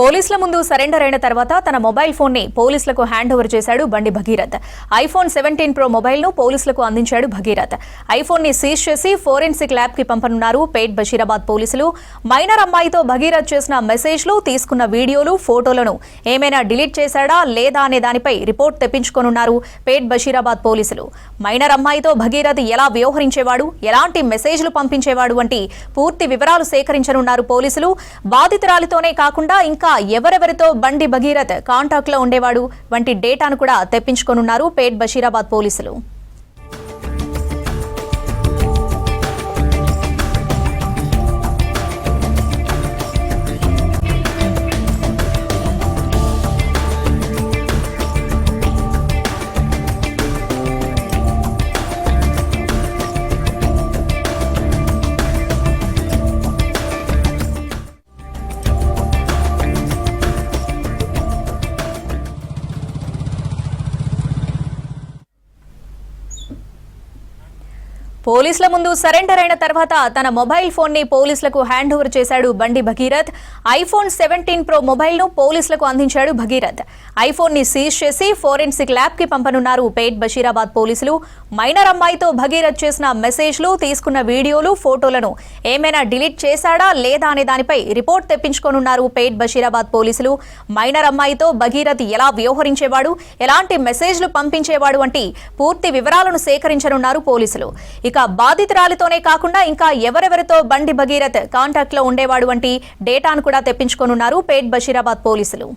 పోలీసుల ముందు సరెండర్ అయిన తర్వాత తన మొబైల్ ఫోన్ ని పోలీసులకు హ్యాండ్ ఓవర్ చేశాడు బండి భగీరథ్. ఐఫోన్ 17 ప్రో మొబైల్ ను పోలీసులకు అందించాడు భగీరథ్. ఐఫోన్ ని సీజ్ చేసి ఫోరెన్సిక్ ల్యాబ్ కి పంపనున్నారు పేట్ బషీరాబాద్ పోలీసులు. మైనర్ అమ్మాయితో భగీరథ్ చేసిన మెసేజ్లు, తీసుకున్న వీడియోలు, ఫోటోలను ఏమైనా డిలీట్ చేశాడా లేదా అనే దానిపై రిపోర్ట్ తెప్పించుకోనున్నారు పేట్ బషీరాబాద్ పోలీసులు. మైనర్ అమ్మాయితో భగీరథ్ ఎలా వ్యవహరించేవాడు, ఎలాంటి మెసేజ్లు పంపించేవాడు వంటి పూర్తి వివరాలు సేకరించనున్నారు పోలీసులు. బాధితురాలితోనే కాకుండా ఇంకా ఎవరెవరితో బండి భగీరథ్ కాంటాక్ట్ లో ఉండేవాడు వంటి డేటాను కూడా తెప్పించుకోనున్నారు పేట్ బషీరాబాద్ పోలీసులు. పోలీసుల ముందు సరెండర్ అయిన తర్వాత తన మొబైల్ ఫోన్ ని పోలీసులకు హ్యాండ్ ఓవర్ చేశాడు బండి భగీరథ్. ఐఫోన్ 17 ప్రో మొబైల్ ను పోలీసులకు అందించాడు భగీరథ్. ఐఫోన్ ని సీజ్ చేసి ఫోరెన్సిక్ ల్యాబ్ కి పంపనున్నారు పేట్ బషీరాబాద్ పోలీసులు. మైనర్ అమ్మాయితో భగీరథ్ చేసిన మెసేజ్లు, తీసుకున్న వీడియోలు, ఫోటోలను ఏమైనా డిలీట్ చేశాడా లేదా అనే దానిపై రిపోర్ట్ తెప్పించుకోనున్నారు పేట్ బషీరాబాద్ పోలీసులు. మైనర్ అమ్మాయితో భగీరథ్ ఎలా వ్యవహరించేవాడు, ఎలాంటి మెసేజ్లు పంపించేవాడు వంటి పూర్తి వివరాలను సేకరించనున్నారు పోలీసులు. ఇక బాధితురాలితోనే కాకుండా ఇంకా ఎవరెవరితో బండి భగీరథ్ కాంటాక్ట్ లో ఉండేవాడు వంటి డేటాను కూడా తెప్పించుకోనున్నారు పేట్ బషీరాబాద్ పోలీసులు.